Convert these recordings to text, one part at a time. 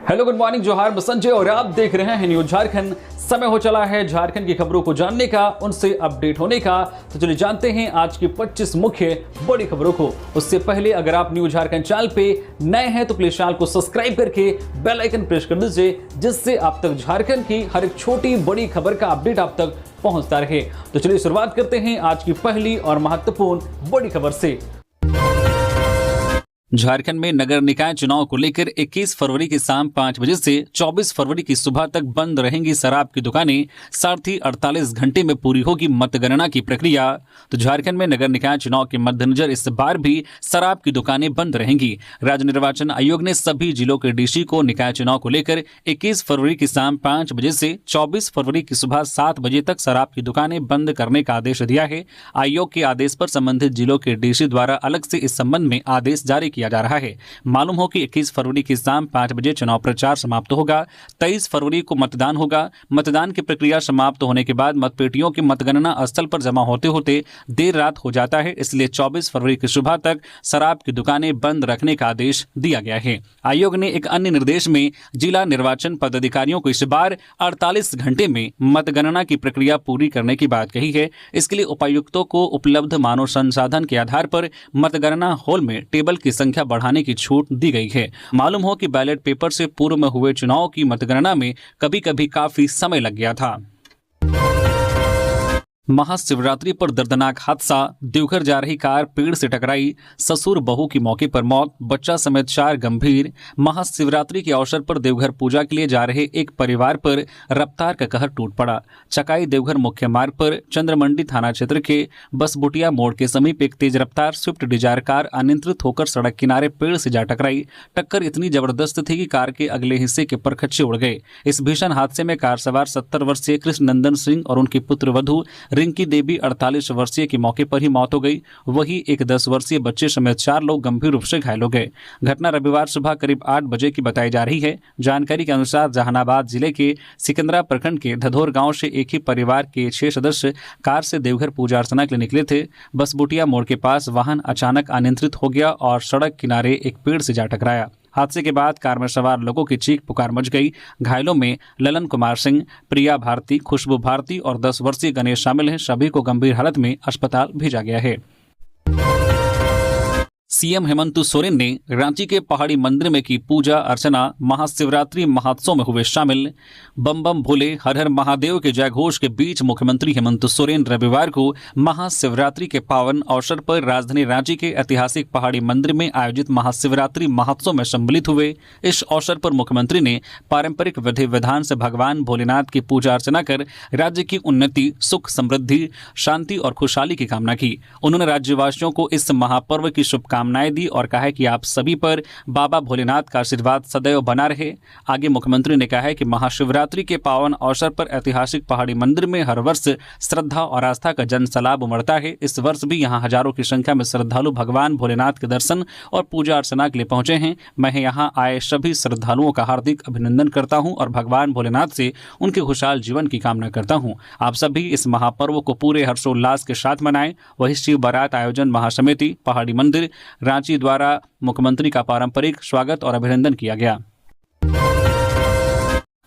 Hello good morning, जोहार, मैं संजय और आप देख रहे हैं न्यूज झारखंड। समय हो चला है झारखंड की खबरों को जानने का, उनसे अपडेट होने का। तो चलिए जानते हैं आज की 25 मुख्य बड़ी खबरों को। उससे पहले अगर आप न्यूज झारखंड चैनल पे नए हैं तो प्लीज चैनल को सब्सक्राइब करके बेल आइकन प्रेस कर दीजिए, जिससे आप तक झारखंड की हर एक छोटी बड़ी खबर का अपडेट आप तक पहुंचता रहे। तो चलिए शुरुआत करते हैं आज की पहली और महत्वपूर्ण बड़ी खबर से। झारखंड में नगर निकाय चुनाव को लेकर 21 फरवरी की शाम 5 बजे से 24 फरवरी की सुबह तक बंद रहेंगी शराब की दुकानें। साथ ही 48 घंटे में पूरी होगी मतगणना की प्रक्रिया। तो झारखंड में नगर निकाय चुनाव के मद्देनजर इस बार भी शराब की दुकानें बंद रहेंगी। राज्य निर्वाचन आयोग ने सभी जिलों के डीसी को निकाय चुनाव को लेकर 21 फरवरी की शाम 5 बजे से 24 फरवरी की सुबह 7 बजे तक शराब की दुकानें बंद करने का आदेश दिया है। आयोग के आदेश पर संबंधित जिलों के डीसी द्वारा अलग से इस संबंध में आदेश जारी किया जा रहा है। मालूम हो कि 21 फरवरी की शाम 5 बजे चुनाव प्रचार समाप्त होगा। 23 फरवरी को मतदान होगा। मतदान की प्रक्रिया समाप्त होने के बाद मतपेटियों की मतगणना स्थल पर जमा होते होते देर रात हो जाता है, इसलिए 24 फरवरी की सुबह तक शराब की दुकानें बंद रखने का आदेश दिया गया है। आयोग ने एक अन्य निर्देश में जिला निर्वाचन पदाधिकारियों को इस बार 48 घंटे में मतगणना की प्रक्रिया पूरी करने की बात कही है। इसके लिए उपायुक्तों को उपलब्ध मानव संसाधन के आधार पर मतगणना हॉल में टेबल की संख्या बढ़ाने की छूट दी गई है। मालूम हो कि बैलेट पेपर से पूर्व में हुए चुनाव की मतगणना में कभी कभी काफी समय लग गया था। महाशिवरात्रि पर दर्दनाक हादसा, देवघर जा रही कार पेड़ से टकराई, ससुर बहू की मौके पर मौत, बच्चा समेत 4 गंभीर। महाशिवरात्रि के अवसर पर देवघर पूजा के लिए जा रहे एक परिवार पर रफ्तार का कहर टूट पड़ा। चकाई देवघर मुख्य मार्ग पर चंद्रमंडी थाना क्षेत्र के बसबुटिया मोड़ के समीप एक तेज रफ्तार स्विफ्ट डिजायर कार अनियंत्रित होकर सड़क किनारे पेड़ से जा टकराई। टक्कर इतनी जबरदस्त थी कि कार के अगले हिस्से के परखच्चे उड़ गए। इस भीषण हादसे में कार सवार 70 वर्षीय कृष्ण नंदन सिंह और उनकी पुत्र वधू रिंकी देवी 48 वर्षीय की मौके पर ही मौत हो गई। वही एक 10 वर्षीय बच्चे समेत 4 लोग गंभीर रूप से घायल हो गए। घटना रविवार सुबह करीब 8 बजे की बताई जा रही है। जानकारी के अनुसार जहानाबाद जिले के सिकंदरा प्रखंड के धधोर गांव से एक ही परिवार के 6 सदस्य कार से देवघर पूजा अर्चना के लिए निकले थे। बसबुटिया मोड़ के पास वाहन अचानक अनियंत्रित हो गया और सड़क किनारे एक पेड़ से जा टकराया। हादसे के बाद कार में सवार लोगों की चीख पुकार मच गई। घायलों में ललन कुमार सिंह, प्रिया भारती, खुशबू भारती और 10 वर्षीय गणेश शामिल हैं। सभी को गंभीर हालत में अस्पताल भेजा गया है। सीएम हेमंत सोरेन ने रांची के पहाड़ी मंदिर में की पूजा अर्चना। महाशिवरात्रि महोत्सव में हुए शामिल। बम बम भोले हर हर महादेव के जयघोष के बीच मुख्यमंत्री हेमंत सोरेन रविवार को महाशिवरात्रि के पावन अवसर पर राजधानी रांची के ऐतिहासिक पहाड़ी मंदिर में आयोजित महाशिवरात्रि महोत्सव में सम्मिलित हुए। इस अवसर पर मुख्यमंत्री ने पारंपरिक विधि विधान से भगवान भोलेनाथ की पूजा अर्चना कर राज्य की उन्नति, सुख, समृद्धि, शांति और खुशहाली की कामना की। उन्होंने राज्यवासियों को इस महापर्व की शुभकामनाएं दी और कहा है कि आप सभी पर बाबा भोलेनाथ का आशीर्वाद सदैव बना रहे। आगे मुख्यमंत्री ने कहा है कि महाशिवरात्रि के पावन अवसर पर ऐतिहासिक पहाड़ी मंदिर में हर वर्ष श्रद्धा और आस्था का जन सैलाब उमड़ता है। इस वर्ष भी यहां हजारों की संख्या में श्रद्धालु भगवान भोलेनाथ के दर्शन और पूजा अर्चना के लिए पहुंचे हैं। मैं यहां आए सभी श्रद्धालुओं का हार्दिक अभिनंदन करता हूं और भगवान भोलेनाथ से उनके खुशहाल जीवन की कामना करता हूं। आप सभी इस महापर्व को पूरे हर्षोल्लास के साथ मनाएं। वही शिव बारात आयोजन महासमिति पहाड़ी मंदिर रांची द्वारा मुख्यमंत्री का पारंपरिक स्वागत और अभिनंदन किया गया।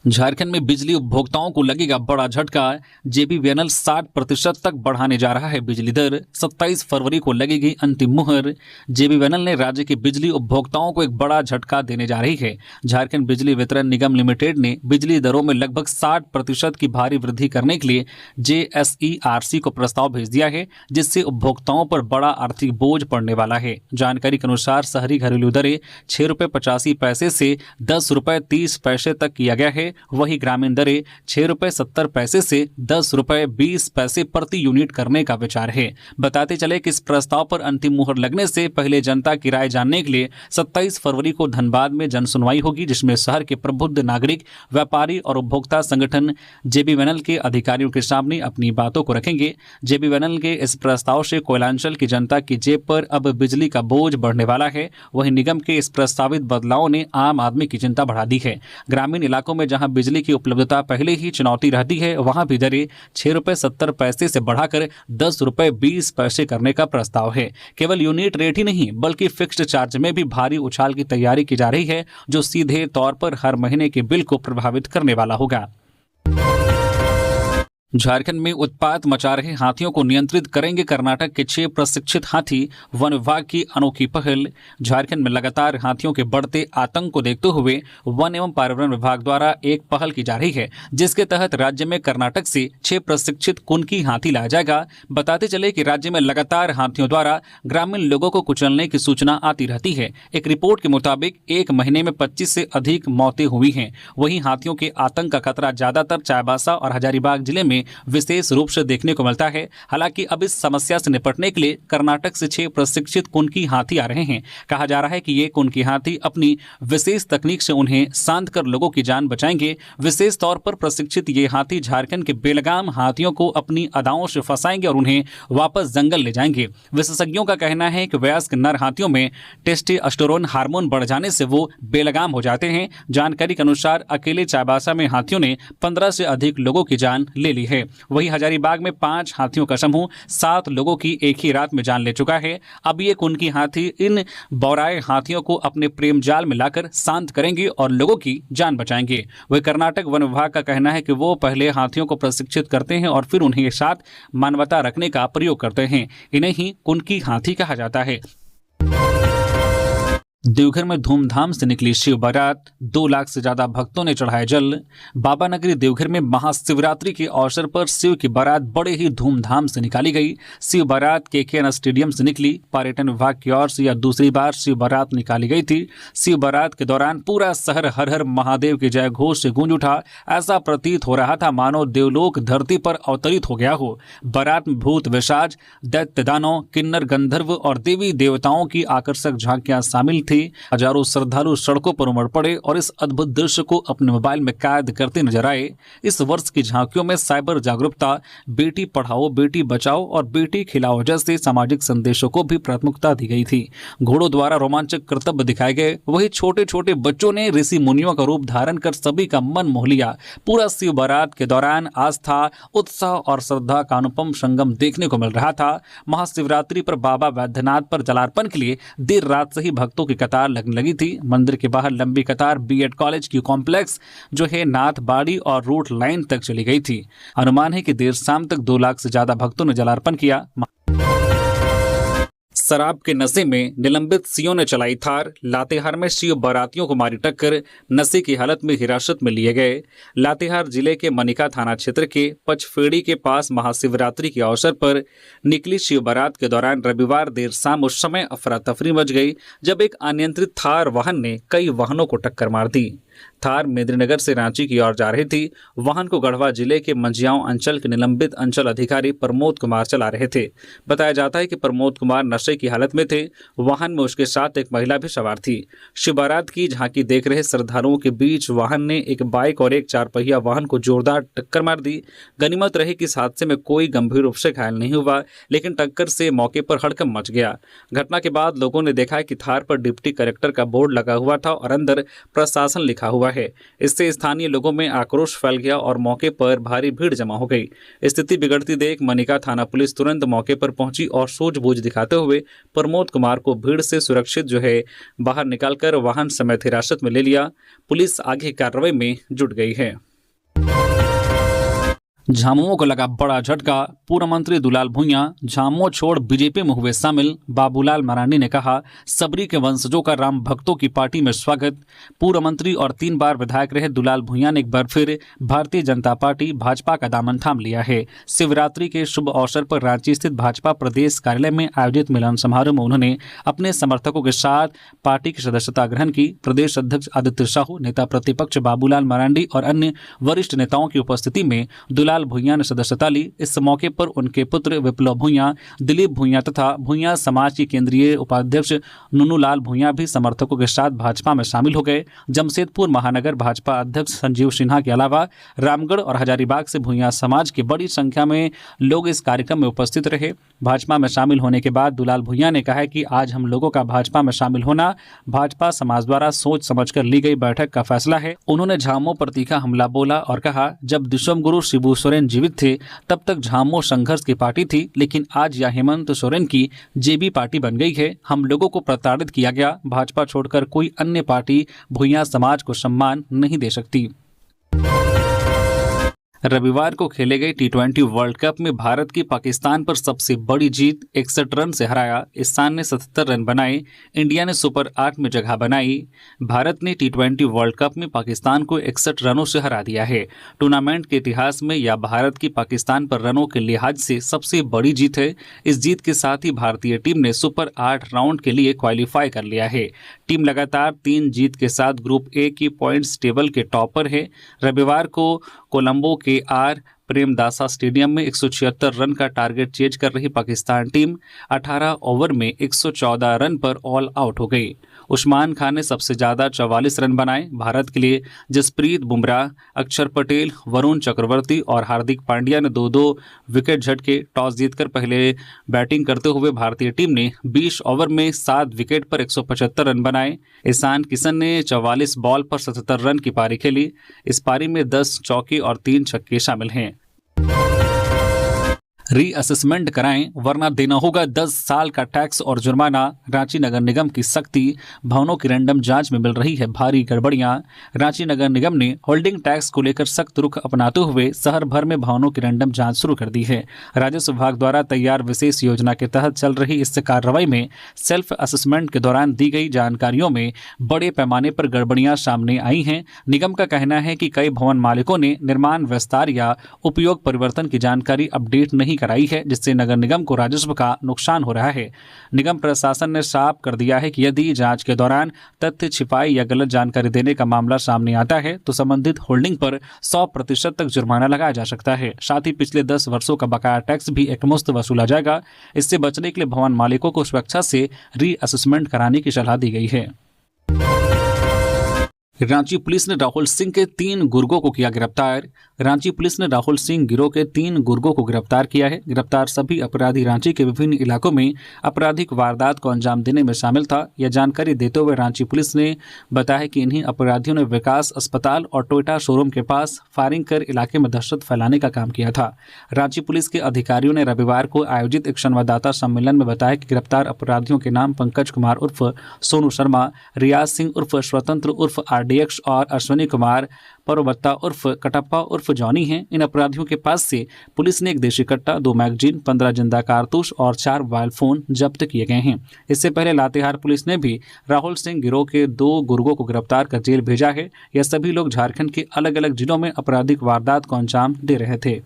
झारखंड में बिजली उपभोक्ताओं को लगेगा बड़ा झटका। जेबीवीएनएल 60% तक बढ़ाने जा रहा है बिजली दर। 27 फरवरी को लगेगी अंतिम मुहर। जेबीवीएनएल ने राज्य के बिजली उपभोक्ताओं को एक बड़ा झटका देने जा रही है। झारखंड बिजली वितरण निगम लिमिटेड ने बिजली दरों में लगभग 60% की भारी वृद्धि करने के लिए जेएसईआरसी को प्रस्ताव भेज दिया है, जिससे उपभोक्ताओं पर बड़ा आर्थिक बोझ पड़ने वाला है। जानकारी के अनुसार शहरी घरेलू दरें 6 रुपये 85 पैसे से 10 रुपये 30 पैसे तक किया गया है। वही ग्रामीण दरें 6 रुपये 70 पैसे से 10 रुपये 20 पैसे प्रति यूनिट करने का विचार है। बताते चले कि इस प्रस्ताव पर अंतिम मुहर लगने से पहले जनता की राय जानने के लिए 27 फरवरी को धनबाद में जन सुनवाई होगी, जिसमें शहर के प्रबुद्ध नागरिक, व्यापारी और उपभोक्ता संगठन जेबीवीएनएल के अधिकारियों के सामने अपनी बातों को रखेंगे। जेबीवीएनएल के इस प्रस्ताव से कोयलांचल की जनता की जेब पर अब बिजली का बोझ बढ़ने वाला है। वहीं निगम के इस प्रस्तावित बदलाव ने आम आदमी की चिंता बढ़ा दी है। ग्रामीण इलाकों में जहां जहां बिजली की उपलब्धता पहले ही चुनौती रहती है, वहां भी दरें 6 रुपये 70 पैसे से बढ़ाकर 10 रुपये 20 पैसे करने का प्रस्ताव है। केवल यूनिट रेट ही नहीं बल्कि फिक्स्ड चार्ज में भी भारी उछाल की तैयारी की जा रही है, जो सीधे तौर पर हर महीने के बिल को प्रभावित करने वाला होगा। झारखंड में उत्पात मचा रहे हाथियों को नियंत्रित करेंगे कर्नाटक के 6 प्रशिक्षित हाथी। वन विभाग की अनोखी पहल। झारखंड में लगातार हाथियों के बढ़ते आतंक को देखते हुए वन एवं पर्यावरण विभाग द्वारा एक पहल की जा रही है, जिसके तहत राज्य में कर्नाटक से 6 प्रशिक्षित कुनकी हाथी लाया जाएगा। बताते चले कि राज्य में लगातार हाथियों द्वारा ग्रामीण लोगों को कुचलने की सूचना आती रहती है। एक रिपोर्ट के मुताबिक एक महीने में 25 से अधिक मौतें हुई हैं। वहीं हाथियों के आतंक का खतरा ज्यादातर चाईबासा और हजारीबाग जिले में विशेष रूप से देखने को मिलता है। हालांकि अब इस समस्या से निपटने के लिए कर्नाटक से 6 प्रशिक्षित कुनकी हाथी आ रहे हैं। कहा जा रहा है कि ये कुनकी हाथी अपनी विशेष तकनीक से उन्हें शांत कर लोगों की जान बचाएंगे। विशेष तौर पर प्रशिक्षित ये हाथी झारखंड के बेलगाम हाथियों को अपनी अदाओं से फंसाएंगे और उन्हें वापस जंगल ले जाएंगे। विशेषज्ञों का कहना है कि वयस्क नर हाथियों में टेस्टोस्टेरोन हार्मोन बढ़ जाने से वो बेलगाम हो जाते हैं। जानकारी के अनुसार अकेले चाईबासा में हाथियों ने 15 से अधिक लोगों की जान ले ली है। वहीं हजारीबाग में 5 हाथियों का समूह 7 लोगों की एक ही रात में जान ले चुका है। अब ये कुनकी हाथी इन बौराए हाथियों को अपने प्रेम जाल में लाकर शांत करेंगे और लोगों की जान बचाएंगे। वही कर्नाटक वन विभाग का कहना है कि वो पहले हाथियों को प्रशिक्षित करते हैं और फिर उन्हें साथ मानवता रखने का प्रयोग करते हैं। इन्हें ही कुनकी हाथी कहा जाता है। देवघर में धूमधाम से निकली शिव बारात। 2 लाख से ज्यादा भक्तों ने चढ़ाया जल। बाबा नगरी देवघर में महाशिवरात्रि के अवसर पर शिव की बारात बड़े ही धूमधाम से निकाली गई। शिव बारात KKN स्टेडियम से निकली। पर्यटन विभाग की ओर से यह दूसरी बार शिव बारात निकाली गई थी। शिव बारात के दौरान पूरा शहर हर हर महादेव के जय घोष से गूंज उठा। ऐसा प्रतीत हो रहा था मानो देवलोक धरती पर अवतरित हो गया हो। बारात में भूत पिशाच, दैत्य दानव, किन्नर गंधर्व और देवी देवताओं की आकर्षक झांकियां शामिल थी। हजारों श्रद्धालु सड़कों पर उमड़ पड़े और इस अद्भुत दृश्य को अपने मोबाइल में कैद करते नजर आए। इस वर्ष की झांकियों में साइबर जागरूकता, बेटी पढ़ाओ बेटी बचाओ और बेटी खिलाओ जैसे सामाजिक संदेशों को भी प्राथमिकता दी गई थी। घोड़ों द्वारा रोमांचक करतब दिखाए गए। वही छोटे छोटे बच्चों ने ऋषि मुनियों का रूप धारण कर सभी का मन मोह लिया। पूरा शिव बारात के दौरान आस्था, उत्साह और श्रद्धा का अनुपम संगम देखने को मिल रहा था। महाशिवरात्रि पर बाबा वैद्यनाथ पर जलार्पण के लिए देर रात से ही भक्तों की कतार लगने लगी थी। मंदिर के बाहर लंबी कतार BED कॉलेज की कॉम्प्लेक्स जो है नाथ बाड़ी और रूट लाइन तक चली गई थी। अनुमान है कि देर शाम तक 2 लाख से ज्यादा भक्तों ने जलार्पण किया। शराब के नशे में निलंबित सीओ ने चलाई थार। लातेहार में शिव बारातियों को मारी टक्कर, नशे की हालत में हिरासत में लिए गए। लातेहार जिले के मनिका थाना क्षेत्र के पचफेड़ी के पास महाशिवरात्रि के अवसर पर निकली शिव बारात के दौरान रविवार देर शाम उस समय अफरा तफरी मच गई जब एक अनियंत्रित थार वाहन ने कई वाहनों को टक्कर मार दी। थार मेदिनीनगर से रांची की ओर जा रही थी। वाहन को गढ़वा जिले के मंझियाओं अंचल के निलंबित अंचल अधिकारी प्रमोद कुमार चला रहे थे। बताया जाता है कि प्रमोद कुमार नशे की हालत में थे। वाहन में उसके साथ एक महिला भी सवार थी। शिव बारात की झांकी देख रहे श्रद्धालुओं के बीच वाहन ने एक बाइक और एक 4 पहिया वाहन को जोरदार टक्कर मार दी। गनीमत रही कि इस हादसे में कोई गंभीर रूप से घायल नहीं हुआ, लेकिन टक्कर से मौके पर हड़कंप मच गया। घटना के बाद लोगों ने देखा कि थार पर डिप्टी कलेक्टर का बोर्ड लगा हुआ था और अंदर प्रशासन लिखा हुआ है। इससे स्थानीय लोगों में आक्रोश फैल गया और मौके पर भारी भीड़ जमा हो गई। स्थिति बिगड़ती देख मनिका थाना पुलिस तुरंत मौके पर पहुंची और सूझबूझ दिखाते हुए प्रमोद कुमार को भीड़ से सुरक्षित बाहर निकालकर वाहन समेत हिरासत में ले लिया। पुलिस आगे कार्रवाई में जुट गई है। झामुमो को लगा बड़ा झटका। पूर्व मंत्री दुलाल भुइयां झामुमो छोड़ बीजेपी में हुए शामिल। बाबूलाल मरांडी ने कहा, सबरी के वंशजों का राम भक्तों की पार्टी में स्वागत। पूर्व मंत्री और 3 बार विधायक रहे दुलाल भुइयां ने एक बार फिर भारतीय जनता पार्टी भाजपा का दामन थाम लिया है। शिवरात्रि के शुभ अवसर पर रांची स्थित भाजपा प्रदेश कार्यालय में आयोजित मिलन समारोह में उन्होंने अपने समर्थकों के साथ पार्टी की सदस्यता ग्रहण की। प्रदेश अध्यक्ष आदित्य साहू, नेता प्रतिपक्ष बाबूलाल मरांडी और अन्य वरिष्ठ नेताओं की उपस्थिति में दुलाल दुलाल भुइयां ने सदस्यता ली। इस मौके पर उनके पुत्र विप्लव भुइयां, दिलीप भुइयां तथा भुइयां समाज के केंद्रीय उपाध्यक्ष नुनूलाल भुइयां भी समर्थकों के साथ भाजपा में शामिल हो गए। जमशेदपुर महानगर भाजपा अध्यक्ष संजीव सिन्हा के अलावा रामगढ़ और हजारीबाग से भुइयां समाज की बड़ी संख्या में लोग इस कार्यक्रम में उपस्थित रहे। भाजपा में शामिल होने के बाद दुलाल भुइयां ने कहा कि आज हम लोगों का भाजपा में शामिल होना भाजपा समाज द्वारा सोच समझकर ली गई बैठक का फैसला है। उन्होंने झामुमो पर तीखा हमला बोला और कहा, जब विश्वगुरु शिबू सोरेन जीवित थे तब तक झामुमो संघर्ष की पार्टी थी, लेकिन आज यह हेमंत सोरेन की जेबी पार्टी बन गई है। हम लोगों को प्रताड़ित किया गया। भाजपा छोड़कर कोई अन्य पार्टी भुइयां समाज को सम्मान नहीं दे सकती। रविवार को खेले गए टी20 वर्ल्ड कप में भारत की पाकिस्तान पर सबसे बड़ी जीत 61 रन से हराया। ईशान ने 77 रन बनाए। इंडिया ने सुपर 8 में जगह बनाई। भारत ने टी20 वर्ल्ड कप में पाकिस्तान को 61 रनों से हरा दिया है। टूर्नामेंट के इतिहास में यह भारत की पाकिस्तान पर रनों के लिहाज से सबसे बड़ी जीत है। इस जीत के साथ ही भारतीय टीम ने सुपर 8 राउंड के लिए क्वालिफाई कर लिया है। टीम लगातार 3 जीत के साथ ग्रुप ए की पॉइंट्स टेबल के टॉपर है। रविवार को कोलंबो के आर प्रेमदासा स्टेडियम में 176 रन का टारगेट चेज कर रही पाकिस्तान टीम 18 ओवर में 114 रन पर ऑल आउट हो गई। उस्मान खान ने सबसे ज्यादा 44 रन बनाए। भारत के लिए जसप्रीत बुमराह, अक्षर पटेल, वरुण चक्रवर्ती और हार्दिक पांड्या ने 2-2 विकेट झटके। टॉस जीतकर पहले बैटिंग करते हुए भारतीय टीम ने 20 ओवर में 7 विकेट पर 175 रन बनाए। ईशान किशन ने 44 बॉल पर 77 रन की पारी खेली। इस पारी में 10 चौके और 3 छक्के शामिल हैं। रीअसेसमेंट कराएं वरना देना होगा 10 साल का टैक्स और जुर्माना। रांची नगर निगम की सख्ती। भवनों की रैंडम जांच में मिल रही है भारी गड़बड़ियां। रांची नगर निगम ने होल्डिंग टैक्स को लेकर सख्त रुख अपनाते हुए शहर भर में भवनों की रैंडम जांच शुरू कर दी है। राजस्व विभाग द्वारा तैयार विशेष योजना के तहत चल रही इस कार्रवाई में सेल्फ असेसमेंट के दौरान दी गई जानकारियों में बड़े पैमाने पर गड़बड़ियां सामने आई हैं। निगम का कहना है कि कई भवन मालिकों ने निर्माण विस्तार या उपयोग परिवर्तन की जानकारी अपडेट नहीं कराई है, जिससे नगर निगम को राजस्व का नुकसान हो रहा है। निगम प्रशासन ने साफ कर दिया है कि यदि जांच के दौरान तथ्य छिपाई या गलत जानकारी देने का मामला सामने आता है तो संबंधित होल्डिंग पर 100% तक जुर्माना लगाया जा सकता है। साथ ही पिछले 10 वर्षों का बकाया टैक्स भी एकमुश्त वसूला जाएगा। इससे बचने के लिए भवन मालिकों को सुरक्षा से रीअसेसमेंट कराने की सलाह दी गई है। रांची पुलिस ने राहुल सिंह के 3 गुर्गों को किया गिरफ्तार। रांची पुलिस ने राहुल सिंह गिरोह के 3 गुर्गों को गिरफ्तार किया है। गिरफ्तार सभी अपराधी रांची के विभिन्न इलाकों में आपराधिक वारदात को अंजाम देने में शामिल था। यह जानकारी देते हुए रांची पुलिस ने बताया कि इन्हीं अपराधियों ने विकास अस्पताल और टोयोटा शोरूम के पास फायरिंग कर इलाके में दहशत फैलाने का काम किया था। रांची पुलिस के अधिकारियों ने रविवार को आयोजित एक संवाददाता सम्मेलन में बताया कि गिरफ्तार अपराधियों के नाम पंकज कुमार उर्फ सोनू शर्मा, रियाज सिंह उर्फ स्वतंत्र उर्फ RDX और अश्विनी कुमार परवत्ता उर्फ कटप्पा उर्फ जॉनी हैं। इन अपराधियों के पास से पुलिस ने एक देशी कट्टा, 2 मैगजीन, 15 जिंदा कारतूस और 4 मोबाइल फोन जब्त किए गए हैं। इससे पहले लातेहार पुलिस ने भी राहुल सिंह गिरोह के 2 गुर्गों को गिरफ्तार कर जेल भेजा है। यह सभी लोग झारखंड के अलग अलग जिलों में आपराधिक वारदात को अंजाम दे रहे थे।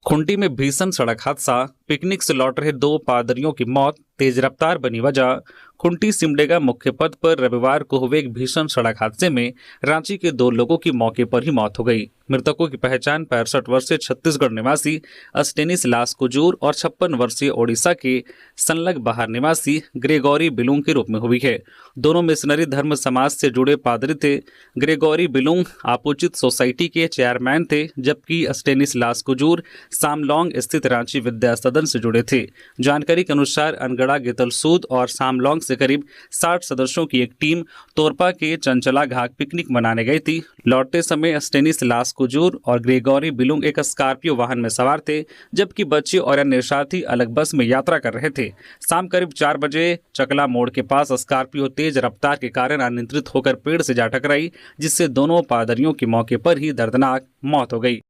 खूंटी में भीषण सड़क हादसा। पिकनिक से लौट रहे 2 पादरियों की मौत तेज रफ्तार बनी वजह। खूंटी सिमडेगा मुख्य पथ पर रविवार को हुए एक भीषण सड़क हादसे में रांची के 2 लोगों की मौके पर ही मौत हो गई। मृतकों की पहचान 65 वर्षीय छत्तीसगढ़ निवासी अस्टेनिस लास कुजूर और 56 वर्षीय ओडिशा के सनलग बाहर निवासी ग्रेगोरी बिलुंग के रूप में हुई है। दोनों मिशनरी धर्म समाज से जुड़े पादरी थे। ग्रेगोरी बिलुंग आपोचित सोसाइटी के चेयरमैन थे, जबकि अस्टेनिस लास कुजूर सामलोंग स्थित रांची विद्या सदन से जुड़े थे। जानकारी के अनुसार अनगढ़ा गेतलसूद और सामलोंग से करीब 60 सदस्यों की एक टीम तोरपा के चंचला घाट पिकनिक मनाने गई थी। लौटते समय अस्टेनिस लास कुजूर और ग्रेगोरी बिलुंग एक स्कॉर्पियो वाहन में सवार थे, जबकि बच्चे और अन्य साथी अलग बस में यात्रा कर रहे थे। शाम करीब 4 बजे चकला मोड़ के पास स्कॉर्पियो तेज रफ्तार के कारण अनियंत्रित होकर पेड़ से जा टकराई, जिससे दोनों पादरियों की मौके पर ही दर्दनाक मौत हो गई।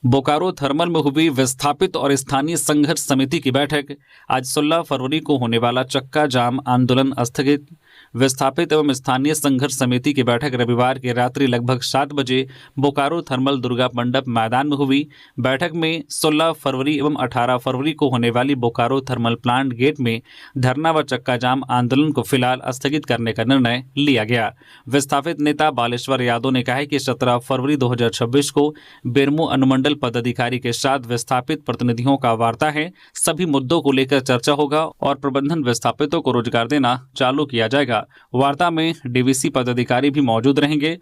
बोकारो थर्मल में हुई विस्थापित और स्थानीय संघर्ष समिति की बैठक। आज 16 फरवरी को होने वाला चक्का जाम आंदोलन स्थगित। विस्थापित एवं स्थानीय संघर्ष समिति की बैठक रविवार की रात्रि लगभग 7 बजे बोकारो थर्मल दुर्गा मंडप मैदान में हुई। बैठक में 16 फरवरी एवं 18 फरवरी को होने वाली बोकारो थर्मल प्लांट गेट में धरना व चक्का जाम आंदोलन को फिलहाल स्थगित करने का निर्णय लिया गया। विस्थापित नेता बालेश्वर यादव ने कहा है कि 17 फरवरी 2026 को बेरमो अनुमंडल पदाधिकारी के साथ विस्थापित प्रतिनिधियों का वार्ता है। सभी मुद्दों को लेकर चर्चा होगा और प्रबंधन विस्थापितों को रोजगार देना चालू किया जाएगा। वार्ता में डीवीसी पदाधिकारी भी मौजूद रहेंगे।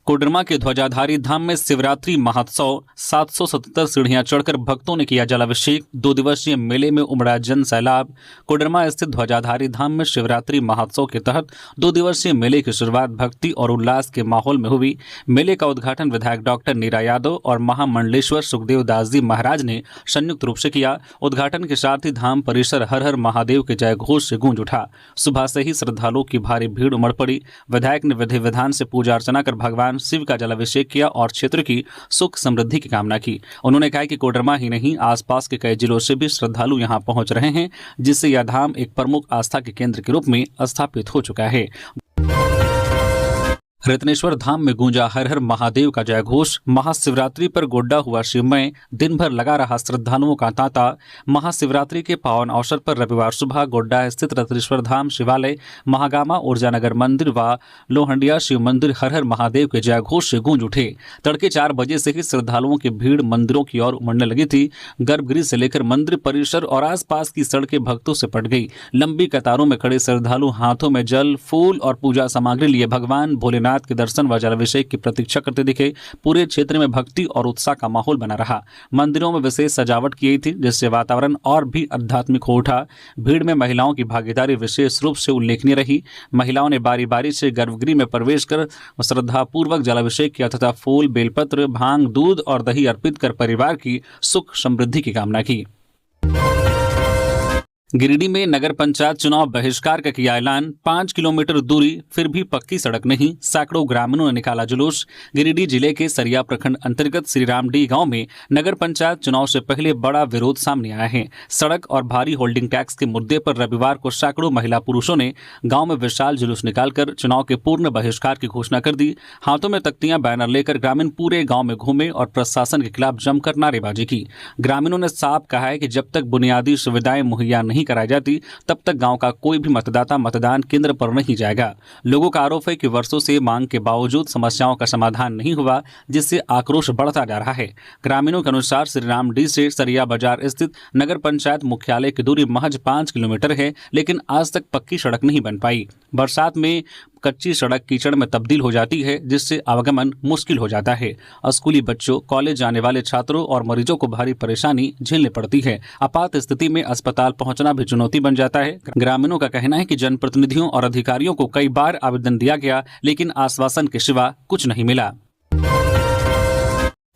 कोडरमा के ध्वजाधारी धाम में शिवरात्रि महोत्सव 777 सीढ़ियां चढ़कर भक्तों ने किया जलाभिषेक। 2 दिवसीय मेले में उमड़ा जन सैलाब। कोडरमा स्थित ध्वजाधारी धाम में शिवरात्रि महोत्सव के तहत 2 दिवसीय मेले की शुरुआत भक्ति और उल्लास के माहौल में हुई। मेले का उद्घाटन विधायक डॉक्टर नीरा यादव और महामंडलेश्वर सुखदेव दास जी महाराज ने संयुक्त रूप से किया। उद्घाटन के साथ ही धाम परिसर हर हर महादेव के जय घोष से गूंज उठा। सुबह से ही श्रद्धालुओं की भारी भीड़ उमड़ पड़ी। विधायक ने विधि विधान से पूजा अर्चना कर भगवान शिव का जलाभिषेक किया और क्षेत्र की सुख समृद्धि की कामना की। उन्होंने कहा कि कोडरमा ही नहीं, आसपास के कई जिलों से भी श्रद्धालु यहां पहुंच रहे हैं, जिससे यह धाम एक प्रमुख आस्था के केंद्र के रूप में स्थापित हो चुका है। रत्नेश्वर धाम में गूंजा हर हर महादेव का जय घोष। महाशिवरात्रि पर गोड्डा हुआ शिवमय। दिन भर लगा रहा श्रद्धालुओं का तांता। महाशिवरात्रि के पावन अवसर पर रविवार सुबह गोड्डा स्थित रत्नेश्वर धाम शिवालय, महागामा ऊर्जानगर मंदिर व लोहंडिया शिव मंदिर हर हर महादेव के जय घोष से गूंज उठे। तड़के 4 बजे से ही श्रद्धालुओं की भीड़ मंदिरों की ओर उमड़ने लगी थी। गर्भगृह से लेकर मंदिर परिसर और आसपास की सड़कें भक्तों से पट गई। लंबी कतारों में खड़े श्रद्धालु हाथों में जल, फूल और पूजा सामग्री लिए भगवान भोलेनाथ के दर्शन व जलाभिषेक की प्रतीक्षा करते दिखे। पूरे क्षेत्र में भक्ति और उत्साह का माहौल बना रहा। मंदिरों में विशेष सजावट की गई थी, जिससे वातावरण और भी आध्यात्मिक हो उठा। भीड़ में महिलाओं की भागीदारी विशेष रूप से उल्लेखनीय रही। महिलाओं ने बारी बारी से गर्भगृह में प्रवेश कर श्रद्धापूर्वक जलाभिषेक किया तथा फूल, बेलपत्र, भांग, दूध और दही अर्पित कर परिवार की सुख समृद्धि की कामना की। गिरिडीह में नगर पंचायत चुनाव बहिष्कार का किया ऐलान। 5 किलोमीटर दूरी फिर भी पक्की सड़क नहीं, सैकड़ों ग्रामीणों ने निकाला जुलूस। गिरिडीह जिले के सरिया प्रखंड अंतर्गत श्रीरामडीह गांव में नगर पंचायत चुनाव से पहले बड़ा विरोध सामने आया है। सड़क और भारी होल्डिंग टैक्स के मुद्दे पर रविवार को सैकड़ों महिला पुरुषों ने गांव में विशाल जुलूस निकालकर चुनाव के पूर्ण बहिष्कार की घोषणा कर दी। हाथों में तख्तियां, बैनर लेकर ग्रामीण पूरे गाँव में घूमे और प्रशासन के खिलाफ जमकर नारेबाजी की। ग्रामीणों ने साफ कहा है कि जब तक बुनियादी सुविधाएं मुहैया नहीं कराई जाती, तब तक गांव का कोई भी मतदाता मतदान केंद्र पर नहीं जाएगा। लोगों का आरोप है कि वर्षों से मांग के बावजूद समस्याओं का समाधान नहीं हुआ, जिससे आक्रोश बढ़ता जा रहा है। ग्रामीणों के अनुसार श्रीरामडीह से सरिया बाजार स्थित नगर पंचायत मुख्यालय की दूरी महज 5 किलोमीटर है, लेकिन आज तक पक्की सड़क नहीं बन पाई। बरसात में कच्ची सड़क कीचड़ में तब्दील हो जाती है, जिससे आवागमन मुश्किल हो जाता है। स्कूली बच्चों, कॉलेज जाने वाले छात्रों और मरीजों को भारी परेशानी झेलनी पड़ती है। आपात स्थिति में अस्पताल पहुंचना भी चुनौती बन जाता है। ग्रामीणों का कहना है कि जनप्रतिनिधियों और अधिकारियों को कई बार आवेदन दिया गया, लेकिन आश्वासन के सिवा कुछ नहीं मिला।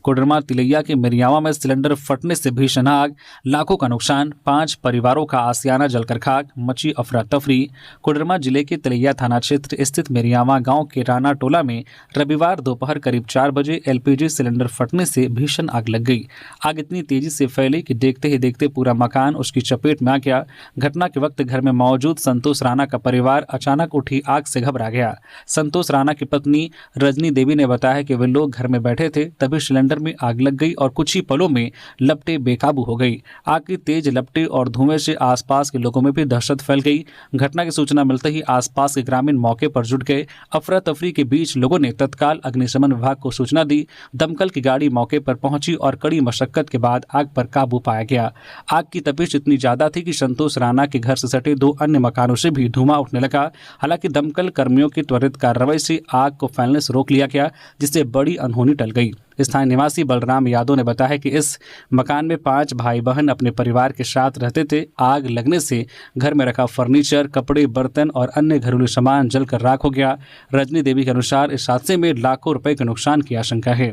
कोडरमा तिलैया के मिरियावा में सिलेंडर फटने से भीषण आग, लाखों का नुकसान, 5 परिवारों का आसियाना जलकर खाक, मची अफरा तफरी। कोडरमा जिले के तिलैया थाना क्षेत्र स्थित मिरियावा गांव के राना टोला में रविवार दोपहर करीब 4 बजे एलपीजी सिलेंडर फटने से भीषण आग लग गई। आग इतनी तेजी से फैली कि देखते ही देखते पूरा मकान उसकी चपेट में आ गया। घटना के वक्त घर में मौजूद संतोष राणा का परिवार अचानक उठी आग से घबरा गया। संतोष राणा की पत्नी रजनी देवी ने बताया कि वे लोग घर में बैठे थे, तभी सिलेंडर में आग लग गई और कुछ ही पलों में लपटें बेकाबू हो गई। आग की तेज लपटें और धुएं से आसपास के लोगों में भी दहशत फैल गई। घटना की सूचना मिलते ही आसपास के ग्रामीण मौके पर जुट गए। अफरा तफरी के बीच लोगों ने तत्काल अग्निशमन विभाग को सूचना दी। दमकल की गाड़ी मौके पर पहुंची और कड़ी मशक्कत के बाद आग पर काबू पाया गया। आग की तपिश इतनी ज्यादा थी कि संतोष राणा के घर से सटे 2 अन्य मकानों से भी धुआं उठने लगा। हालांकि दमकल कर्मियों की त्वरित कार्रवाई से आग को फैलने से रोक लिया गया, जिससे बड़ी अनहोनी टल गई। स्थानीय निवासी बलराम यादव ने बताया कि इस मकान में 5 भाई बहन अपने परिवार के साथ रहते थे। आग लगने से घर में रखा फर्नीचर, कपड़े, बर्तन और अन्य घरेलू सामान जलकर राख हो गया। रजनी देवी के अनुसार इस हादसे में लाखों रुपए के नुकसान की आशंका है।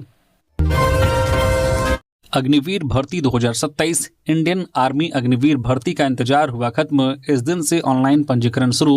अग्निवीर भर्ती 2027। इंडियन आर्मी अग्निवीर भर्ती का इंतजार हुआ खत्म। इस दिन से ऑनलाइन पंजीकरण शुरू।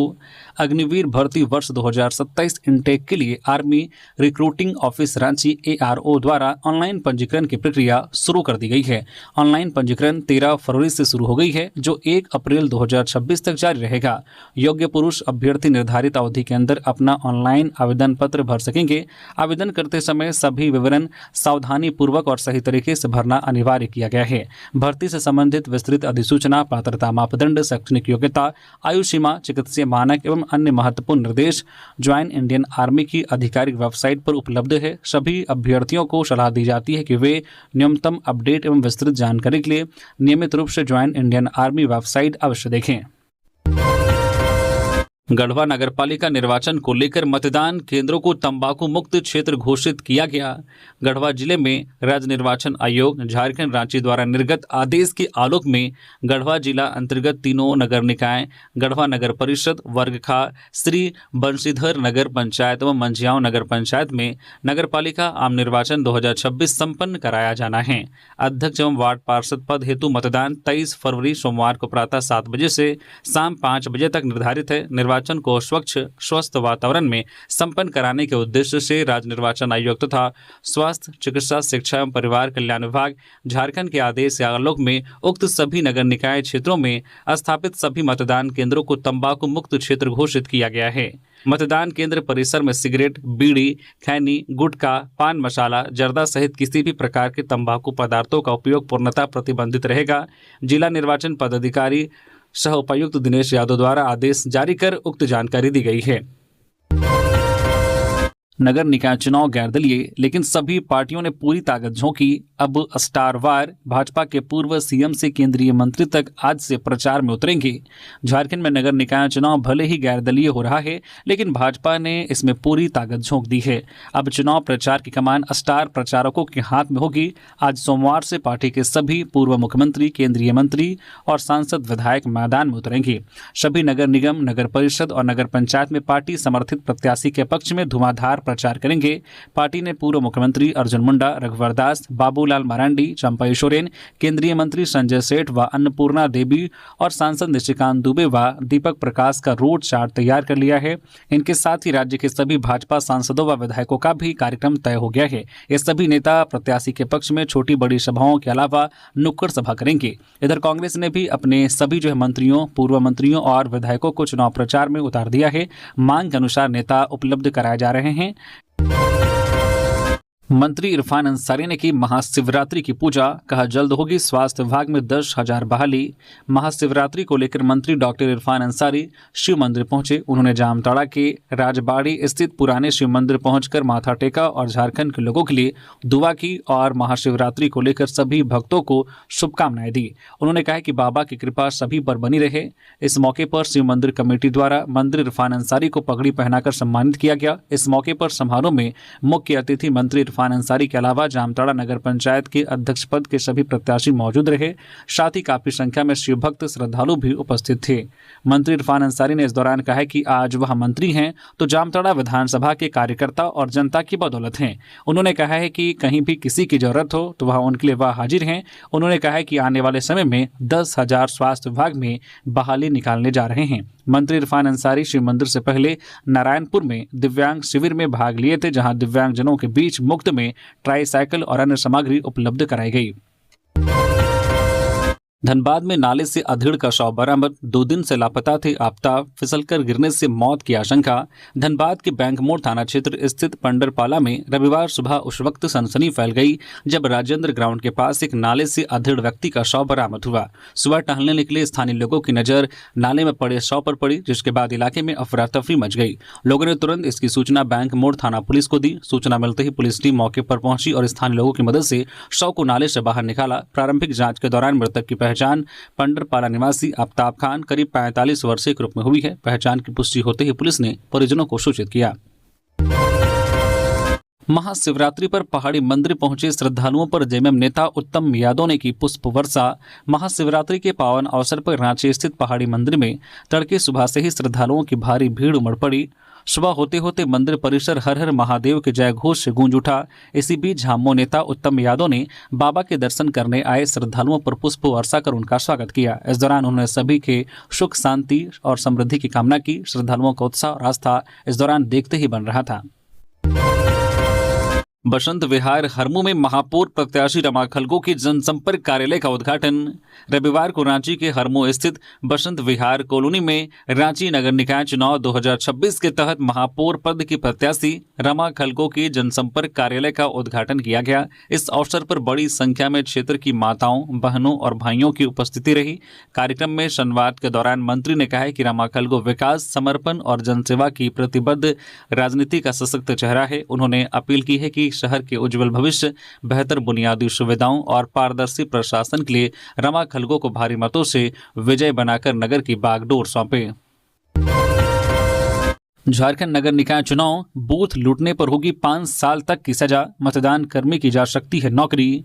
अग्निवीर भर्ती वर्ष 2027 इनटेक के लिए army recruiting office Ranchi ARO द्वारा ऑनलाइन पंजीकरण की प्रक्रिया शुरू कर दी गई है। ऑनलाइन पंजीकरण 13 फरवरी से शुरू हो गई है, जो 1 अप्रैल 2026 तक जारी रहेगा। योग्य पुरुष अभ्यर्थी निर्धारित अवधि के अंदर अपना ऑनलाइन आवेदन पत्र भर सकेंगे। आवेदन करते समय सभी विवरण सावधानी पूर्वक और सही तरीके से भरना अनिवार्य किया गया है। भर्ती से संबंधित विस्तृत अधिसूचना, पात्रता मापदंड, शैक्षणिक योग्यता, आयु सीमा, चिकित्सीय मानक एवं अन्य महत्वपूर्ण निर्देश ज्वाइन इंडियन आर्मी की आधिकारिक वेबसाइट पर उपलब्ध है। सभी अभ्यर्थियों को सलाह दी जाती है कि वे न्यूनतम अपडेट एवं विस्तृत जानकारी के लिए नियमित रूप से ज्वाइन इंडियन आर्मी वेबसाइट अवश्य देखें। गढ़वा नगरपालिका निर्वाचन को लेकर मतदान केंद्रों को तंबाकू मुक्त क्षेत्र घोषित किया गया। गढ़वा जिले में राज्य निर्वाचन आयोग झारखंड रांची द्वारा निर्गत आदेश के आलोक में गढ़वा जिला अंतर्गत तीनों नगर निकाय, गढ़वा नगर परिषद, वर्गखा, श्री बंशीधर नगर पंचायत व मंझियाओं नगर पंचायत में नगरपालिका आम निर्वाचन 2026 संपन्न कराया जाना है। अध्यक्ष एवं वार्ड पार्षद पद हेतु मतदान 23 फरवरी सोमवार को प्रातः 7 बजे से शाम 5 बजे तक निर्धारित है। निर्वाचन को स्वच्छ स्वस्थ वातावरण में संपन्न कराने के उद्देश्य से राज्य निर्वाचन आयोग तथा स्वास्थ्य, चिकित्सा, शिक्षा एवं परिवार कल्याण विभाग झारखंड के आदेश के आलोक में उक्त सभी नगर निकाय क्षेत्रों में स्थापित सभी मतदान केंद्रों को तंबाकू मुक्त क्षेत्र घोषित किया गया है। मतदान केंद्र परिसर में सिगरेट, बीड़ी, खैनी, गुटखा, पान मसाला, जर्दा सहित किसी भी प्रकार के तंबाकू पदार्थों का उपयोग पूर्णतः प्रतिबंधित रहेगा। जिला निर्वाचन पदाधिकारी सह उपायुक्त दिनेश यादव द्वारा आदेश जारी कर उक्त जानकारी दी गई है। नगर निकाय चुनाव गैरदलीय, लेकिन सभी पार्टियों ने पूरी ताकत झोंकी। अब स्टार वार भाजपा के पूर्व सीएम से केंद्रीय मंत्री तक आज से प्रचार में उतरेंगे। झारखंड में नगर निकाय चुनाव भले ही गैरदलीय हो रहा है, लेकिन भाजपा ने इसमें पूरी ताकत झोंक दी है। अब चुनाव प्रचार की कमान स्टार प्रचारकों के हाथ में होगी। आज सोमवार से पार्टी के सभी पूर्व मुख्यमंत्री, केंद्रीय मंत्री और सांसद विधायक मैदान में उतरेंगे। सभी नगर निगम, नगर परिषद और नगर पंचायत में पार्टी समर्थित प्रत्याशी के पक्ष में धुआंधार प्रचार करेंगे। पार्टी ने पूर्व मुख्यमंत्री अर्जुन मुंडा, रघुवर दास, बाबूलाल मरांडी, चंपा सोरेन, केंद्रीय मंत्री संजय सेठ व अन्नपूर्णा देवी और सांसद निशिकांत दुबे व दीपक प्रकाश का रोड चार्ट तैयार कर लिया है। इनके साथ ही राज्य के सभी भाजपा सांसदों व विधायकों का भी कार्यक्रम तय हो गया है। ये सभी नेता प्रत्याशी के पक्ष में छोटी बड़ी सभाओं के अलावा नुक्कड़ सभा करेंगे। इधर कांग्रेस ने भी अपने सभी मंत्रियों, पूर्व मंत्रियों और विधायकों को चुनाव प्रचार में उतार दिया है। मांग के अनुसार नेता उपलब्ध कराए जा रहे हैं। मंत्री इरफान अंसारी ने की महाशिवरात्रि की पूजा, कहा जल्द होगी स्वास्थ्य विभाग में 10,000 बहाली। महाशिवरात्रि को लेकर मंत्री डॉक्टर इरफान अंसारी शिव मंदिर पहुंचे। उन्होंने जामताड़ा के राजबाड़ी स्थित पुराने शिव मंदिर पहुंचकर माथा टेका और झारखंड के लोगों के लिए दुआ की और महाशिवरात्रि को लेकर सभी भक्तों को शुभकामनाएं दी। उन्होंने कहा कि बाबा की कृपा सभी पर बनी रहे। इस मौके पर शिव मंदिर कमेटी द्वारा मंत्री इरफान अंसारी को पगड़ी पहनाकर सम्मानित किया गया। इस मौके पर समारोह में मुख्य अतिथि मंत्री इरफान अंसारी के अलावा जामताड़ा नगर पंचायत के अध्यक्ष पद के सभी प्रत्याशी मौजूद रहे। साथ ही काफी संख्या में शिव भक्त श्रद्धालु भी उपस्थित थे। मंत्री इरफान अंसारी ने इस दौरान कहा कि आज वह मंत्री हैं तो जामताड़ा विधानसभा के कार्यकर्ता और जनता की बदौलत हैं। उन्होंने कहा है कि कहीं भी किसी की जरूरत हो तो वह उनके लिए वह हाजिर हैं। उन्होंने कहा है कि आने वाले समय में 10,000 स्वास्थ्य विभाग में बहाली निकालने जा रहे हैं। मंत्री इरफान अंसारी शिव मंदिर से पहले नारायणपुर में दिव्यांग शिविर में भाग लिए थे, जहां दिव्यांगजनों के बीच मुफ्त में ट्राईसाइकिल और अन्य सामग्री उपलब्ध कराई गई। धनबाद में नाले से अधेड़ का शव बरामद, 2 दिन से लापता थे आफ्ताब, फिसलकर गिरने से मौत की आशंका। धनबाद के बैंक मोड़ थाना क्षेत्र स्थित पंडरपाला में रविवार सुबह उस वक्त सनसनी फैल गई जब राजेंद्र ग्राउंड के पास एक नाले से अधेड़ व्यक्ति का शव बरामद हुआ। सुबह टहलने निकले स्थानीय लोगों की नजर नाले में पड़े शव पर पड़ी, जिसके बाद इलाके में अफरा तफरी मच गई। लोगों ने तुरंत इसकी सूचना बैंक मोड़ थाना पुलिस को दी। सूचना मिलते ही पुलिस टीम मौके पर पहुंची और स्थानीय लोगों की मदद से शव को नाले से बाहर निकाला। प्रारंभिक जांच के दौरान मृतक की पहचान पंडरपाला निवासी आफ्ताब खान करीब 45 वर्षीय के रूप में हुई है। पहचान की पुष्टि होते ही पुलिस ने परिजनों को सूचित किया। महाशिवरात्रि पर पहाड़ी मंदिर पहुंचे श्रद्धालुओं पर जेएमएम नेता उत्तम यादव ने की पुष्प वर्षा। महाशिवरात्रि के पावन अवसर पर रांची स्थित पहाड़ी मंदिर में तड़के सुबह से ही श्रद्धालुओं की भारी भीड़ उमड़ पड़ी। सुबह होते होते मंदिर परिसर हर हर महादेव के जय घोष से गूंज उठा। इसी बीच झामुमो नेता उत्तम यादव ने बाबा के दर्शन करने आए श्रद्धालुओं पर पुष्प वर्षा कर उनका स्वागत किया। इस दौरान उन्होंने सभी के सुख, शांति और समृद्धि की कामना की। श्रद्धालुओं का उत्साह और आस्था इस दौरान देखते ही बन रहा था। बसंत विहार हरमू में महापौर प्रत्याशी रमा खलगो के जनसंपर्क कार्यालय का उद्घाटन। रविवार को रांची के हरमू स्थित बसंत विहार कॉलोनी में रांची नगर निकाय चुनाव 2026 के तहत महापौर पद की प्रत्याशी रमा खलगो के जनसंपर्क कार्यालय का उद्घाटन किया गया। इस अवसर पर बड़ी संख्या में क्षेत्र की माताओं, बहनों और भाइयों की उपस्थिति रही। कार्यक्रम में संवाद के दौरान मंत्री ने कहा कि रमा खलगो विकास, समर्पण और जनसेवा की प्रतिबद्ध राजनीति का सशक्त चेहरा है। उन्होंने अपील की है कि शहर के उज्जवल भविष्य, बेहतर बुनियादी सुविधाओं और पारदर्शी प्रशासन के लिए रमा खलगो को भारी मतों से विजय बनाकर नगर की बागडोर सौंपे। झारखंड नगर निकाय चुनाव, बूथ लूटने पर होगी 5 साल तक की सजा, मतदान कर्मी की जा सकती है नौकरी।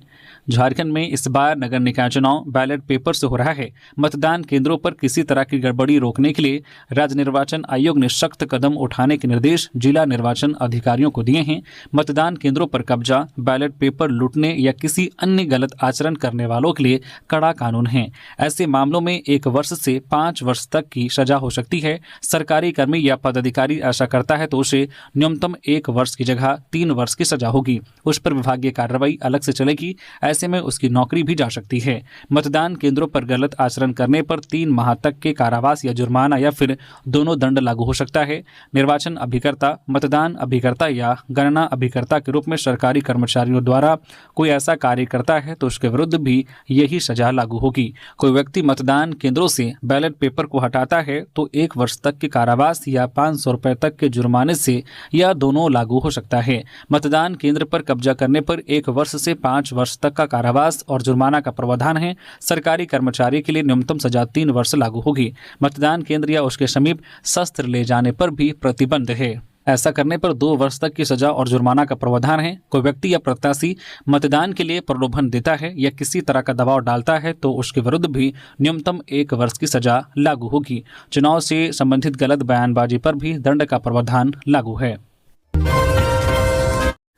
झारखंड में इस बार नगर निकाय चुनाव बैलेट पेपर से हो रहा है। मतदान केंद्रों पर किसी तरह की गड़बड़ी रोकने के लिए राज्य निर्वाचन आयोग ने सख्त कदम उठाने के निर्देश जिला निर्वाचन अधिकारियों को दिए हैं। मतदान केंद्रों पर कब्जा, बैलेट पेपर लूटने या किसी अन्य गलत आचरण करने वालों के लिए कड़ा कानून है। ऐसे मामलों में 1 वर्ष से 5 वर्ष तक की सजा हो सकती है। सरकारी कर्मी या पदाधिकारी ऐसा करता है तो उसे न्यूनतम 1 वर्ष की जगह 3 वर्ष की सजा होगी। उस पर विभागीय कार्रवाई अलग से चलेगी। ऐसे में उसकी नौकरी भी जा सकती है। मतदान केंद्रों पर गलत आचरण करने पर 3 माह तक के कारावास या जुर्माना या फिर दोनों दंड लागू हो सकता है। निर्वाचन अभिकर्ता, मतदान अभिकर्ता या गणना अभिकर्ता के रूप में सरकारी कर्मचारियों द्वारा कोई ऐसा कार्य करता है तो उसके विरुद्ध भी यही सजा लागू होगी। कोई व्यक्ति मतदान केंद्रों से बैलेट पेपर को हटाता है तो 1 वर्ष तक के कारावास या 500 रुपए तक के जुर्माने से या दोनों लागू हो सकता है। मतदान केंद्र पर कब्जा करने पर 1 वर्ष से 5 वर्ष तक का कारावास और जुर्माना का प्रावधान है। सरकारी कर्मचारी के लिए न्यूनतम सजा 3 वर्ष लागू होगी। मतदान केंद्र या उसके समीप शस्त्र ले जाने पर भी प्रतिबंध है। ऐसा करने पर 2 वर्ष तक की सजा और जुर्माना का प्रावधान है। कोई व्यक्ति या प्रत्याशी मतदान के लिए प्रलोभन देता है या किसी तरह का दबाव डालता है तो उसके विरुद्ध भी न्यूनतम 1 वर्ष की सजा लागू होगी। चुनाव से संबंधित गलत बयानबाजी पर भी दंड का प्रावधान लागू है।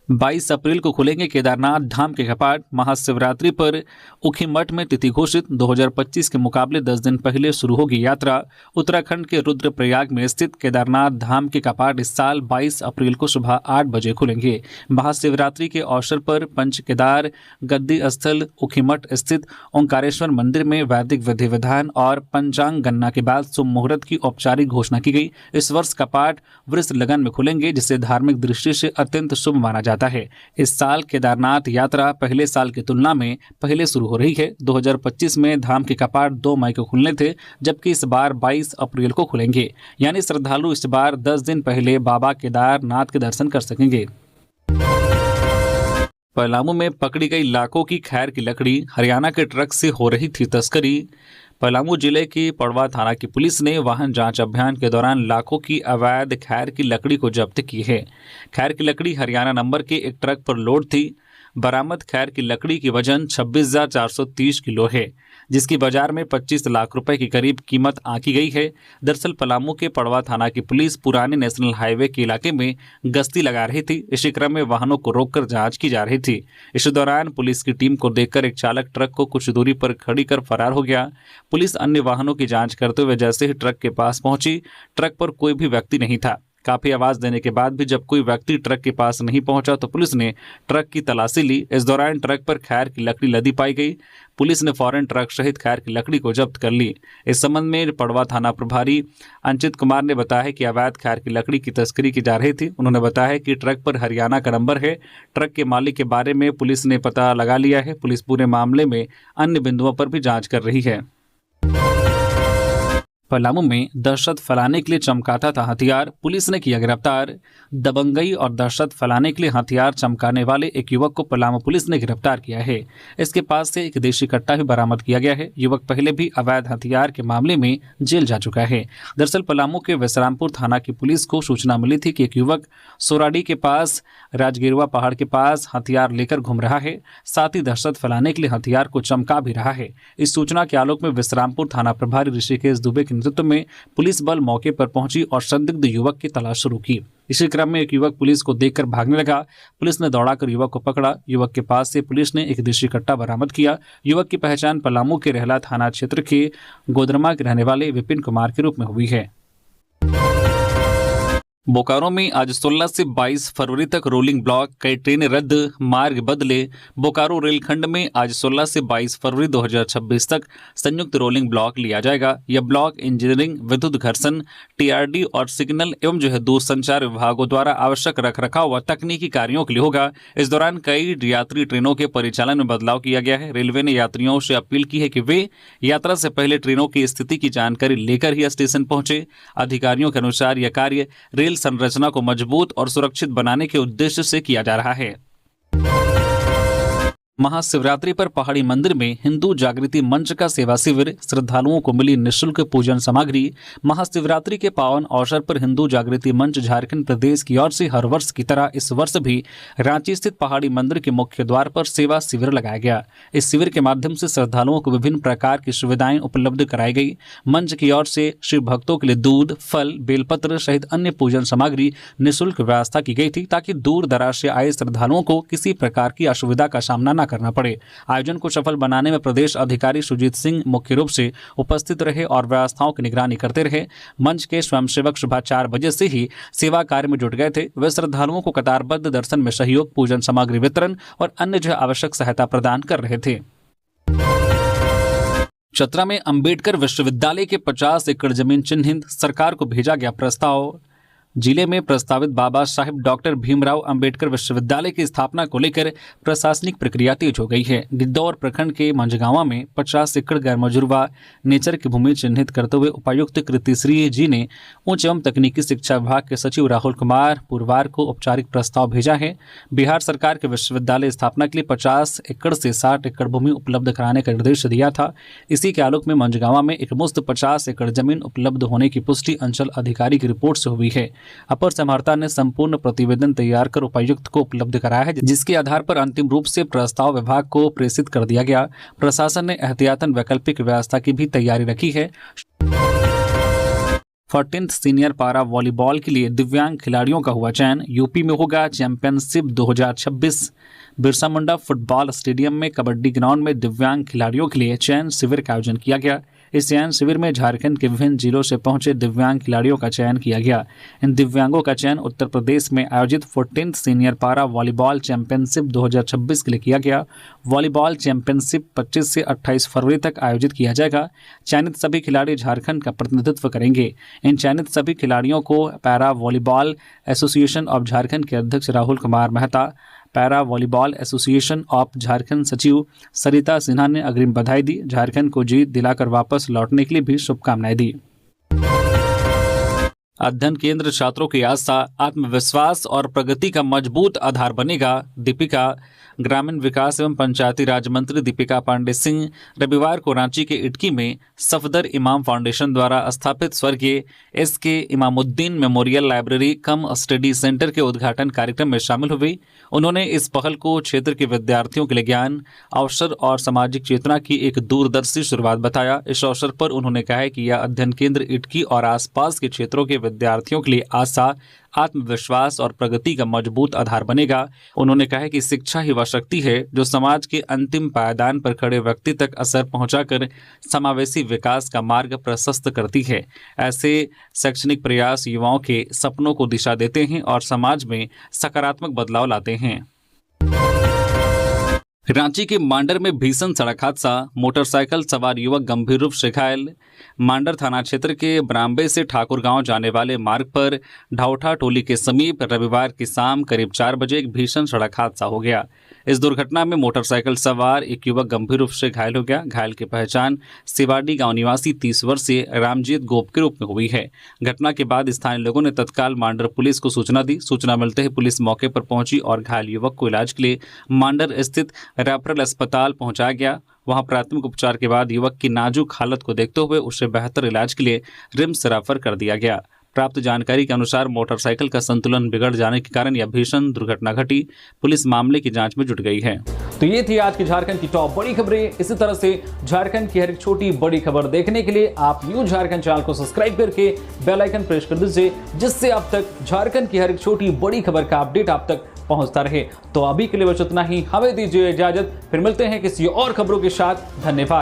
22 अप्रैल को खुलेंगे केदारनाथ धाम के कपाट। महाशिवरात्रि पर ऊखीमठ में तिथि घोषित। 2025 के मुकाबले 10 दिन पहले शुरू होगी यात्रा। उत्तराखंड के रुद्रप्रयाग में स्थित केदारनाथ धाम के कपाट इस साल 22 अप्रैल को सुबह 8 बजे खुलेंगे। महाशिवरात्रि के अवसर पर पंच केदार गद्दी स्थल ऊखीमठ स्थित ओंकारेश्वर मंदिर में वैदिक विधि विधान और पंचांग गणना के बाद शुभ मुहूर्त की औपचारिक घोषणा की गई। इस वर्ष कपाट वृष लगन में खुलेंगे, जिसे धार्मिक दृष्टि से अत्यंत शुभ माना जाता है। इस साल केदारनाथ यात्रा पहले साल की तुलना में पहले शुरू हो रही है। 2025 में धाम के कपाट 2 मई को खुलने थे, जबकि इस बार 22 अप्रैल को खुलेंगे। यानी श्रद्धालु इस बार 10 दिन पहले बाबा केदारनाथ के दर्शन कर सकेंगे। पलामू में पकड़ी गई लाखों की खैर की लकड़ी। हरियाणा के ट्रक से हो रही थी तस्करी। पलामू जिले की पड़वा थाना की पुलिस ने वाहन जांच अभियान के दौरान लाखों की अवैध खैर की लकड़ी को जब्त की है। खैर की लकड़ी हरियाणा नंबर के एक ट्रक पर लोड थी। बरामद खैर की लकड़ी की वजन 26,430 किलो है, जिसकी बाजार में 25 लाख रुपए की करीब कीमत आंकी गई है। दरअसल पलामू के पड़वा थाना की पुलिस पुराने नेशनल हाईवे के इलाके में गश्ती लगा रही थी। इसी क्रम में वाहनों को रोककर जांच की जा रही थी। इस दौरान पुलिस की टीम को देखकर एक चालक ट्रक को कुछ दूरी पर खड़ी कर फरार हो गया। पुलिस अन्य वाहनों की जांच करते हुए जैसे ही ट्रक के पास पहुंची, ट्रक पर कोई भी व्यक्ति नहीं था। काफी आवाज देने के बाद भी जब कोई व्यक्ति ट्रक के पास नहीं पहुंचा तो पुलिस ने ट्रक की तलाशी ली। इस दौरान ट्रक पर खैर की लकड़ी लदी पाई गई। पुलिस ने फौरन ट्रक सहित खैर की लकड़ी को जब्त कर ली। इस संबंध में पड़वा थाना प्रभारी अंचित कुमार ने बताया कि अवैध खैर की लकड़ी की तस्करी की जा रही थी। उन्होंने बताया कि ट्रक पर हरियाणा का नंबर है। ट्रक के मालिक के बारे में पुलिस ने पता लगा लिया है। पुलिस पूरे मामले में अन्य बिंदुओं पर भी जाँच कर रही है। पलामू में दहशत फैलाने के लिए चमकाता था हथियार, पुलिस ने किया गिरफ्तार। दबंगई और दहशत फैलाने के लिए हथियार चमकाने वाले एक युवक को पलामू पुलिस ने गिरफ्तार किया है। इसके पास से एक देशी कट्टा भी बरामद किया गया है। युवक पहले भी अवैध हथियार के मामले में जेल जा चुका है। दरअसल पलामू के विश्रामपुर थाना की पुलिस को सूचना मिली थी कि एक युवक सोराडी के पास राजगिरवा पहाड़ के पास हथियार लेकर घूम रहा है, साथ ही दहशत फैलाने के लिए हथियार को चमका भी रहा है। इस सूचना के आलोक में विश्रामपुर थाना प्रभारी ऋषिकेश दुबे के के नेतृत्व में पुलिस बल मौके पर पहुंची और संदिग्ध युवक की तलाश शुरू की। इसी क्रम में एक युवक पुलिस को देखकर भागने लगा। पुलिस ने दौड़ाकर युवक को पकड़ा। युवक के पास से पुलिस ने एक देशी कट्टा बरामद किया। युवक की पहचान पलामू के रहला थाना क्षेत्र के गोदरमा के रहने वाले विपिन कुमार के रूप में हुई है। बोकारो में आज 16 से 22 फरवरी तक रोलिंग ब्लॉक, कई ट्रेनें रद्द, मार्ग बदले। बोकारो रेलखंड में आज 16 से 22 फरवरी 2026 तक संयुक्त रोलिंग ब्लॉक लिया जाएगा। यह ब्लॉक इंजीनियरिंग, विद्युत घर्षण, टीआरडी और सिग्नल एवं दूरसंचार विभागों द्वारा आवश्यक रखरखाव व तकनीकी कार्यों के लिए होगा। इस दौरान कई यात्री ट्रेनों के परिचालन में बदलाव किया गया है। रेलवे ने यात्रियों से अपील की है कि वे यात्रा से पहले ट्रेनों की स्थिति की जानकारी लेकर ही स्टेशन पहुंचे। अधिकारियों के अनुसार यह कार्य रेल संरचना को मजबूत और सुरक्षित बनाने के उद्देश्य से किया जा रहा है। महाशिवरात्रि पर पहाड़ी मंदिर में हिंदू जागृति मंच का सेवा शिविर, श्रद्धालुओं को मिली निःशुल्क पूजन सामग्री। महाशिवरात्रि के पावन अवसर पर हिंदू जागृति मंच झारखंड प्रदेश की ओर से हर वर्ष की तरह इस वर्ष भी रांची स्थित पहाड़ी मंदिर के मुख्य द्वार पर सेवा शिविर लगाया गया। इस शिविर के माध्यम से श्रद्धालुओं को विभिन्न प्रकार की सुविधाएं उपलब्ध कराई गई। मंच की ओर से शिव भक्तों के लिए दूध, फल, बेलपत्र सहित अन्य पूजन सामग्री निःशुल्क व्यवस्था की गई थी, ताकि दूर दराज से आए श्रद्धालुओं को किसी प्रकार की असुविधा का सामना न करना पड़े। आयोजन को सफल बनाने में प्रदेश अधिकारी सुजीत सिंह मुख्य रूप से उपस्थित रहे और व्यवस्थाओं की निगरानी करते रहे। मंच के स्वयंसेवक सुबह 4 बजे से ही सेवा कार्य में जुट गए थे। वे श्रद्धालुओं को कतारबद्ध दर्शन में सहयोग, पूजन सामग्री वितरण और अन्य आवश्यक सहायता प्रदान कर रहे थे। चतरा में अंबेडकर विश्वविद्यालय के 50 एकड़ जमीन चिन्हित, सरकार को भेजा गया प्रस्ताव। जिले में प्रस्तावित बाबा साहिब डॉक्टर भीमराव अंबेडकर विश्वविद्यालय की स्थापना को लेकर प्रशासनिक प्रक्रिया तेज हो गई है। गिद्धौर प्रखंड के मंझगांवा में 50 एकड़ गैर मजरूवा नेचर की भूमि चिन्हित करते हुए उपायुक्त कृतिश्री जी ने उच्च एवं तकनीकी शिक्षा विभाग के सचिव राहुल कुमार पुरवार को औपचारिक प्रस्ताव भेजा है। बिहार सरकार के विश्वविद्यालय स्थापना के लिए 50 एकड़ से 60 एकड़ भूमि उपलब्ध कराने का निर्देश दिया था। इसी के आलोक में मंझगांवा में एक मुश्त 50 एकड़ जमीन उपलब्ध होने की पुष्टि अंचल अधिकारी की रिपोर्ट से हुई है। अपर समाहर्ता ने संपूर्ण प्रतिवेदन तैयार कर उपायुक्त को उपलब्ध कराया है, जिसके आधार पर अंतिम रूप से प्रस्ताव विभाग को प्रेषित कर दिया गया। प्रशासन ने एहतियातन वैकल्पिक व्यवस्था की भी तैयारी रखी है। 14th सीनियर पारा वॉलीबॉल के लिए दिव्यांग खिलाड़ियों का हुआ चयन। यूपी में होगा championship 2026। Birsa Munda football stadium में कबड्डी ग्राउंड में दिव्यांग खिलाड़ियों के लिए चयन शिविर का आयोजन किया गया। इस चयन शिविर में झारखंड के विभिन्न जिलों से पहुंचे दिव्यांग खिलाड़ियों का चयन किया गया। इन दिव्यांगों का चयन उत्तर प्रदेश में आयोजित 14th सीनियर पारा वॉलीबॉल चैंपियनशिप 2026 के लिए किया गया। वॉलीबॉल चैंपियनशिप 25 से 28 फरवरी तक आयोजित किया जाएगा। चयनित सभी खिलाड़ी झारखंड का प्रतिनिधित्व करेंगे। इन चयनित सभी खिलाड़ियों को para volleyball association of Jharkhand के अध्यक्ष Rahul Kumar Mehta, para volleyball association of Jharkhand सचिव सरिता सिन्हा ने अग्रिम बधाई दी। झारखंड को जीत दिलाकर वापस लौटने के लिए भी शुभकामनाएं दी। अध्ययन केंद्र छात्रों की आस्था, आत्मविश्वास और प्रगति का मजबूत आधार बनेगा। दीपिका। ग्रामीण विकास एवं पंचायती राज मंत्री दीपिका पांडे सिंह रविवार को रांची के इटकी में सफदर इमाम फाउंडेशन द्वारा स्थापित स्वर्गीय एसके इमामुद्दीन मेमोरियल लाइब्रेरी कम स्टडी सेंटर के उद्घाटन कार्यक्रम में शामिल हुई। उन्होंने इस पहल को क्षेत्र के विद्यार्थियों के लिए ज्ञान, अवसर और सामाजिक चेतना की एक दूरदर्शी शुरुआत बताया। इस अवसर पर उन्होंने कहा कि यह अध्ययन केंद्र इटकी और आसपास के क्षेत्रों के विद्यार्थियों के लिए आशा, आत्मविश्वास और प्रगति का मजबूत आधार बनेगा। उन्होंने कहा कि शिक्षा ही वह शक्ति है जो समाज के अंतिम पायदान पर खड़े व्यक्ति तक असर पहुंचाकर समावेशी विकास का मार्ग प्रशस्त करती है। ऐसे शैक्षणिक प्रयास युवाओं के सपनों को दिशा देते हैं और समाज में सकारात्मक बदलाव लाते हैं। रांची के मांडर में भीषण सड़क हादसा, मोटरसाइकिल सवार युवक गंभीर रूप से घायल। मांडर थाना क्षेत्र के बराम्बे से ठाकुर गांव जाने वाले मार्ग पर ढाउठा टोली के समीप रविवार की शाम करीब 4 बजे एक भीषण सड़क हादसा हो गया। इस दुर्घटना में मोटरसाइकिल सवार एक युवक गंभीर रूप से घायल हो गया। घायल की पहचान सिवाडी गांव निवासी 30 वर्षीय रामजीत गोप के रूप में हुई है। घटना के बाद स्थानीय लोगों ने तत्काल मांडर पुलिस को सूचना दी। सूचना मिलते ही पुलिस मौके पर पहुंची और घायल युवक को इलाज के लिए मांडर स्थित रेफरल अस्पताल पहुंचाया गया। वहां प्राथमिक उपचार के बाद युवक की नाजुक हालत को देखते हुए उसे बेहतर इलाज के लिए रिम्स रेफर कर दिया गया। प्राप्त जानकारी के अनुसार मोटरसाइकिल का संतुलन बिगड़ जाने के कारण यह भीषण दुर्घटना घटी। पुलिस मामले की जांच में जुट गई है। तो ये थी आज की झारखंड की टॉप बड़ी खबरें। इसी तरह से झारखंड की हर एक छोटी बड़ी खबर देखने के लिए आप न्यूज़ झारखंड चैनल को सब्सक्राइब करके बेल आइकन प्रेस कर दीजिए, जिससे अब तक झारखंड की हर एक छोटी बड़ी खबर का अपडेट आप तक पहुंचता रहे। तो अभी के लिए बस इतना ही, हमें दीजिए इजाजत, फिर मिलते हैं किसी और खबरों के साथ। धन्यवाद।